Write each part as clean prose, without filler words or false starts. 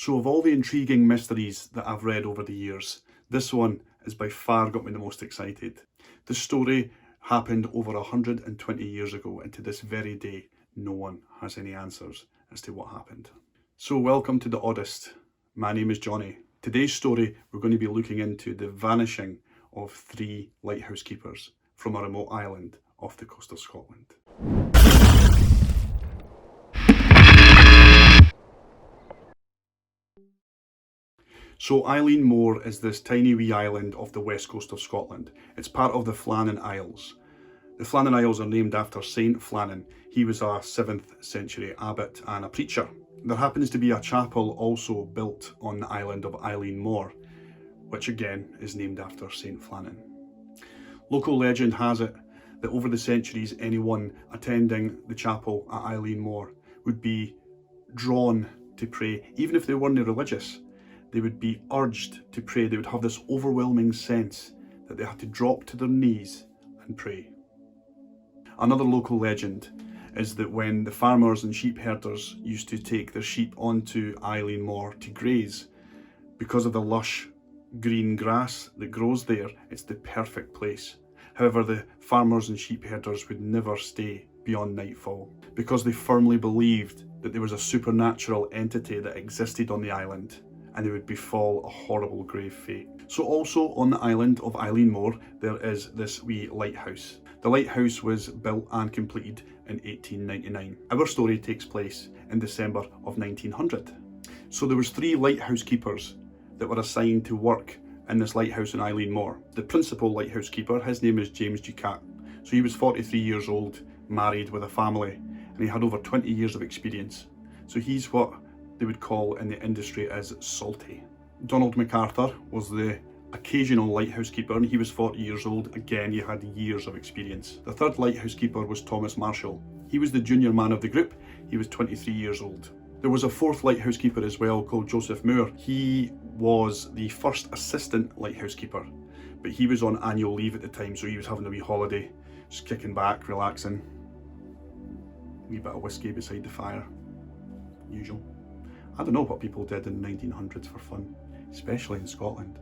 So of all the intriguing mysteries that I've read over the years, this one has by far got me the most excited. The story happened over 120 years ago, and to this very day, no one has any answers as to what happened. So welcome to the Oddest. My name is Johnny. Today's story, we're going to be looking into the vanishing of 3 lighthouse keepers from a remote island off the coast of Scotland. So Eileen Mor is this tiny wee island off the west coast of Scotland. It's part of the Flannan Isles. The Flannan Isles are named after Saint Flannan. He was a 7th century abbot and a preacher. There happens to be a chapel also built on the island of Eileen Mor, which again is named after Saint Flannan. Local legend has it that over the centuries, anyone attending the chapel at Eileen Mor would be drawn to pray, even if they weren't religious. They would be urged to pray. They would have this overwhelming sense that they had to drop to their knees and pray. Another local legend is that when the farmers and sheep herders used to take their sheep onto Eileen Mor to graze, because of the lush green grass that grows there, it's the perfect place. However, the farmers and sheep herders would never stay beyond nightfall because they firmly believed that there was a supernatural entity that existed on the island, and they would befall a horrible grave fate. So also on the island of Eileen Mor, there is this wee lighthouse. The lighthouse was built and completed in 1899. Our story takes place in December of 1900. So there was 3 lighthouse keepers that were assigned to work in this lighthouse in Eileen Mor. The principal lighthouse keeper, his name is James Ducat. So he was 43 years old, married with a family, and he had over 20 years of experience. So he's what they would call in the industry as salty. Donald MacArthur was the occasional lighthouse keeper, and he was 40 years old. Again, he had years of experience. The 3rd lighthouse keeper was Thomas Marshall. He was the junior man of the group. He was 23 years old. There was a 4th lighthouse keeper as well called Joseph Muir. He was the first assistant lighthouse keeper, but he was on annual leave at the time, so he was having a wee holiday, just kicking back, relaxing. A wee bit of whiskey beside the fire, usual. I don't know what people did in the 1900s for fun, especially in Scotland.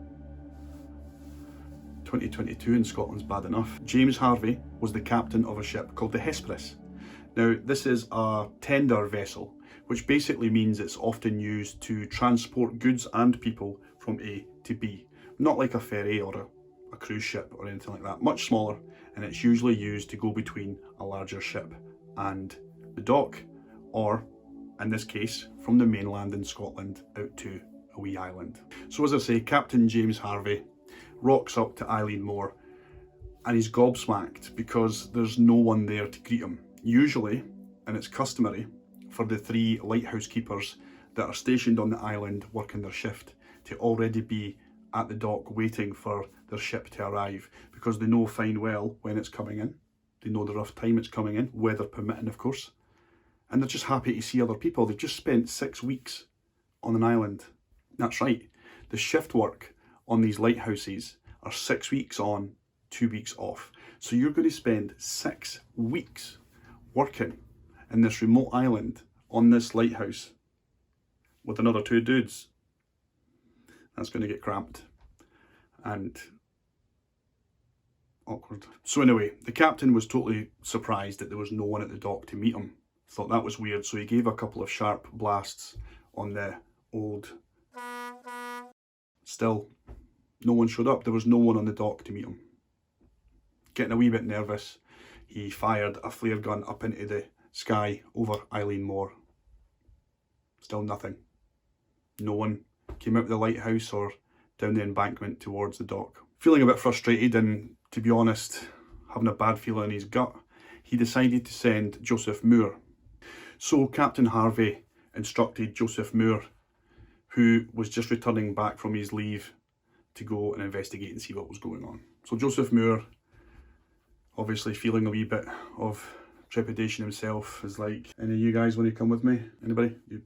2022 in Scotland's bad enough. James Harvey was the captain of a ship called the Hesperus. Now, this is a tender vessel, which basically means it's often used to transport goods and people from A to B. Not like a ferry or a cruise ship or anything like that, much smaller, and it's usually used to go between a larger ship and the dock, or in this case, from the mainland in Scotland out to a wee island. So as I say, Captain James Harvey rocks up to Eileen Mor and he's gobsmacked because there's no one there to greet him. Usually, and it's customary for the 3 lighthouse keepers that are stationed on the island working their shift to already be at the dock waiting for their ship to arrive, because they know fine well when it's coming in. They know the rough time it's coming in, weather permitting of course. And they're just happy to see other people. They've just spent 6 weeks on an island. That's right, the shift work on these lighthouses are 6 weeks on, 2 weeks off. So you're going to spend 6 weeks working in this remote island on this lighthouse with another 2 dudes. That's going to get cramped and awkward. So anyway, the captain was totally surprised that there was no one at the dock to meet him. Thought that was weird, so he gave a couple of sharp blasts on the old. Still, no one showed up. There was no one on the dock to meet him. Getting a wee bit nervous, he fired a flare gun up into the sky over Eileen Mor. Still nothing. No one came out of the lighthouse or down the embankment towards the dock. Feeling a bit frustrated and, to be honest, having a bad feeling in his gut, he decided to send Joseph Muir. So Captain Harvey instructed Joseph Muir, who was just returning back from his leave, to go and investigate and see what was going on. So Joseph Muir, obviously feeling a wee bit of trepidation himself, is like, any of you guys want to come with me? Anybody? You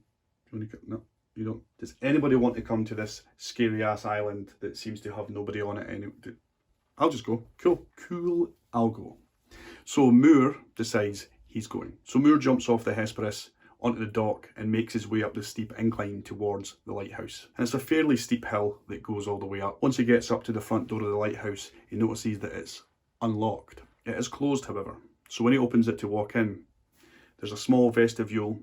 want to come? No, you don't. Does anybody want to come to this scary ass island that seems to have nobody on it? I'll just go. Cool, I'll go. So Muir decides he's going. So Muir jumps off the Hesperus onto the dock and makes his way up the steep incline towards the lighthouse. And it's a fairly steep hill that goes all the way up. Once he gets up to the front door of the lighthouse, he notices that it's unlocked. It is closed, however. So when he opens it to walk in, there's a small vestibule,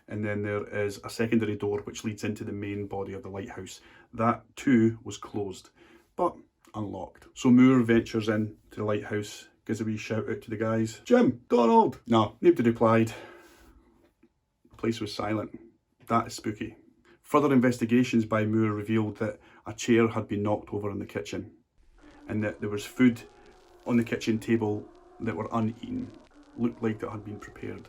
and then there is a secondary door which leads into the main body of the lighthouse. That too was closed, but unlocked. So Moore ventures in to the lighthouse, gives a wee shout out to the guys. Jim, Donald! No, nobody replied. The place was silent. That is spooky. Further investigations by Moore revealed that a chair had been knocked over in the kitchen, and that there was food on the kitchen table that were uneaten. Looked like it had been prepared.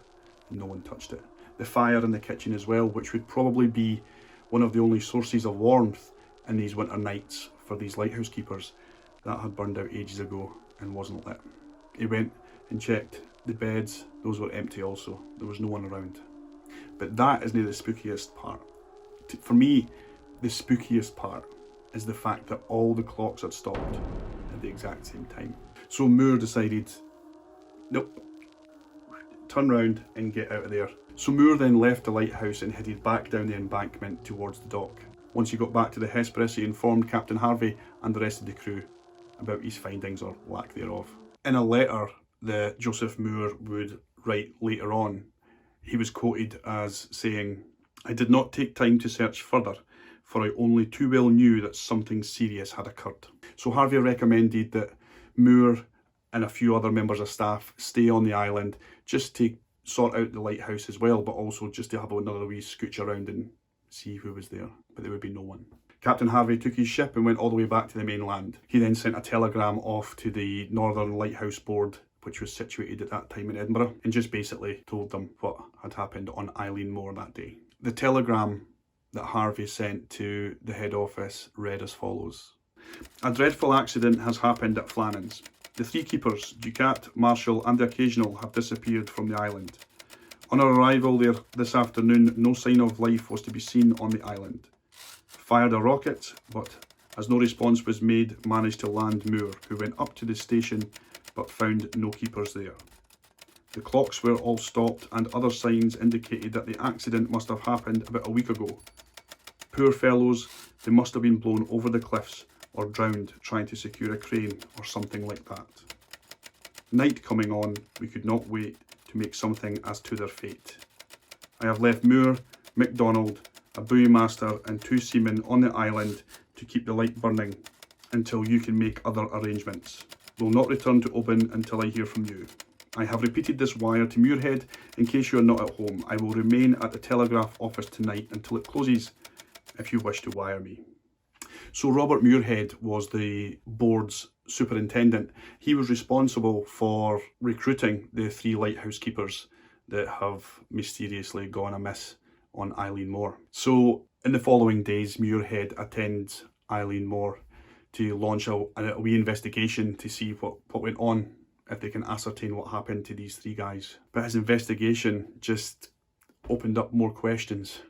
No one touched it. The fire in the kitchen as well, which would probably be one of the only sources of warmth in these winter nights for these lighthouse keepers, that had burned out ages ago and wasn't lit. He went and checked the beds. Those were empty also. There was no one around. But that isn't the spookiest part. For me, the spookiest part is the fact that all the clocks had stopped at the exact same time. So Moore decided, nope, turn round and get out of there. So Moore then left the lighthouse and headed back down the embankment towards the dock. Once he got back to the Hesperus, he informed Captain Harvey and the rest of the crew about his findings, or lack thereof. In a letter that Joseph Moore would write later on, he was quoted as saying, "I did not take time to search further, for I only too well knew that something serious had occurred." So Harvey recommended that Moore and a few other members of staff stay on the island just to sort out the lighthouse as well, but also just to have another wee scooch around and see who was there. But there would be no one. Captain Harvey took his ship and went all the way back to the mainland. He then sent a telegram off to the Northern Lighthouse Board, which was situated at that time in Edinburgh, and just basically told them what had happened on Eileen Mor that day. The telegram that Harvey sent to the head office read as follows: "A dreadful accident has happened at Flannan's. The three keepers, Ducat, Marshall and the Occasional, have disappeared from the island. On our arrival there this afternoon, no sign of life was to be seen on the island. Fired a rocket, but as no response was made, managed to land Moore, who went up to the station but found no keepers there. The clocks were all stopped and other signs indicated that the accident must have happened about a week ago. Poor fellows, they must have been blown over the cliffs or drowned trying to secure a crane or something like that. Night coming on, we could not wait to make something as to their fate. I have left Moore, MacDonald, a buoy master and 2 seamen on the island to keep the light burning until you can make other arrangements. Will not return to Oban until I hear from you. I have repeated this wire to Muirhead in case you are not at home. I will remain at the telegraph office tonight until it closes if you wish to wire me." So Robert Muirhead was the board's superintendent. He was responsible for recruiting the 3 lighthouse keepers that have mysteriously gone amiss on Eileen Mor. So in the following days, Muirhead attends Eileen Mor to launch a wee investigation to see what went on, if they can ascertain what happened to these 3 guys. But his investigation just opened up more questions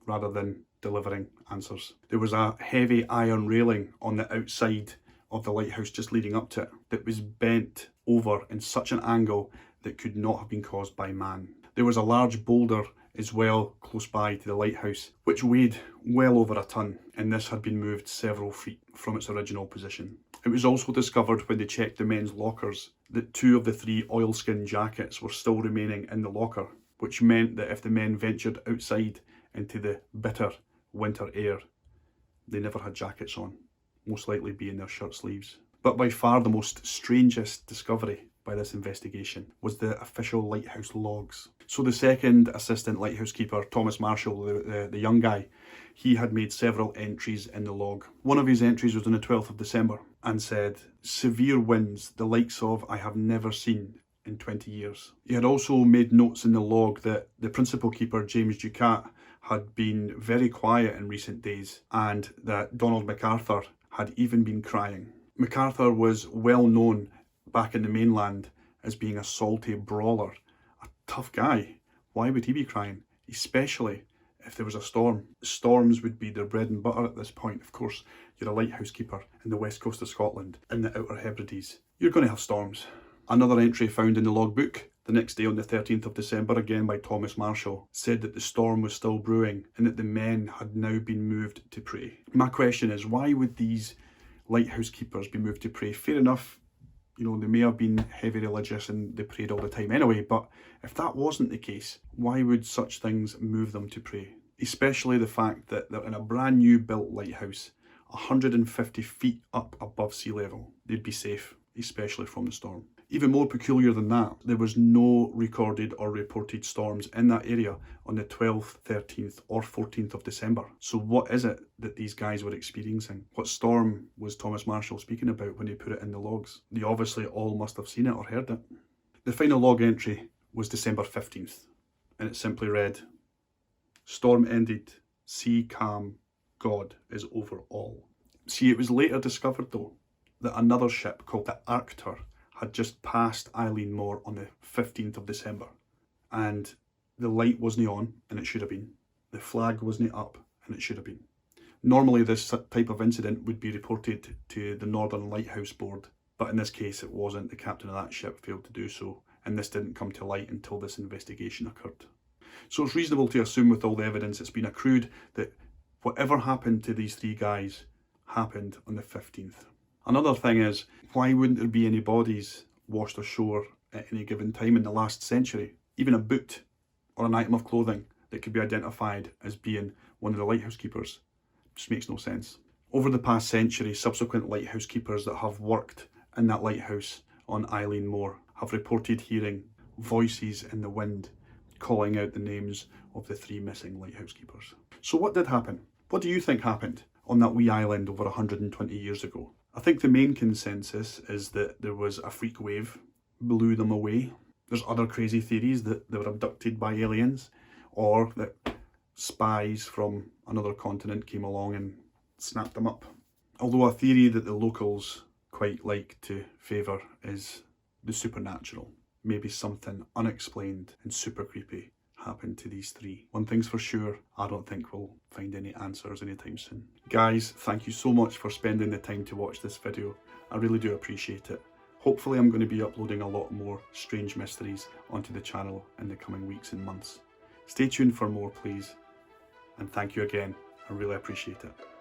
rather than delivering answers. There was a heavy iron railing on the outside of the lighthouse just leading up to it that was bent over in such an angle that could not have been caused by man. There was a large boulder as well close by to the lighthouse, which weighed well over a ton, and this had been moved several feet from its original position. It was also discovered when they checked the men's lockers that 2 of the 3 oilskin jackets were still remaining in the locker, which meant that if the men ventured outside into the bitter winter air, they never had jackets on, most likely being their shirt sleeves. But by far the most strangest discovery by this investigation was the official Lighthouse Logs. So the second assistant lighthouse keeper, Thomas Marshall, the young guy, he had made several entries in the log. One of his entries was on the 12th of December and said, "Severe winds, the likes of I have never seen in 20 years. He had also made notes in the log that the principal keeper, James Ducat, had been very quiet in recent days, and that Donald MacArthur had even been crying. MacArthur was well known back in the mainland as being a salty brawler, a tough guy. Why would he be crying? Especially if there was a storm. Storms would be their bread and butter at this point. Of course, you're a lighthouse keeper in the west coast of Scotland, in the Outer Hebrides. You're going to have storms." Another entry found in the logbook The next day, on the 13th of December, again by Thomas Marshall, said that the storm was still brewing and that the men had now been moved to pray. My question is, why would these lighthouse keepers be moved to pray? Fair enough, you know, they may have been heavy religious and they prayed all the time anyway, but if that wasn't the case, why would such things move them to pray? Especially the fact that they're in a brand new built lighthouse, 150 feet up above sea level. They'd be safe, especially from the storm. Even more peculiar than that, there was no recorded or reported storms in that area on the 12th, 13th or 14th of December. So what is it that these guys were experiencing? What storm was Thomas Marshall speaking about when he put it in the logs? They obviously all must have seen it or heard it. The final log entry was December 15th, and it simply read, "Storm ended, sea calm, God is over all." See, it was later discovered though that another ship called the Arctur had just passed Eileen Mor on the 15th of December, and the light wasn't on, and it should have been. The flag wasn't up, and it should have been. Normally this type of incident would be reported to the Northern Lighthouse Board, but in this case it wasn't. The captain of that ship failed to do so, and this didn't come to light until this investigation occurred. So it's reasonable to assume, with all the evidence that's been accrued, that whatever happened to these three guys happened on the 15th. Another thing is, why wouldn't there be any bodies washed ashore at any given time in the last century? Even a boot or an item of clothing that could be identified as being one of the lighthouse keepers. Just makes no sense. Over the past century, subsequent lighthouse keepers that have worked in that lighthouse on Eileen Mor have reported hearing voices in the wind calling out the names of the three missing lighthouse keepers. So what did happen? What do you think happened on that wee island over 120 years ago? I think the main consensus is that there was a freak wave, blew them away. There's other crazy theories that they were abducted by aliens, or that spies from another continent came along and snapped them up. Although a theory that the locals quite like to favour is the supernatural. Maybe something unexplained and super creepy happened to these three. One thing's for sure, I don't think we'll find any answers anytime soon. Guys, thank you so much for spending the time to watch this video. I really do appreciate it. Hopefully I'm going to be uploading a lot more strange mysteries onto the channel in the coming weeks and months. Stay tuned for more, please. And thank you again. I really appreciate it.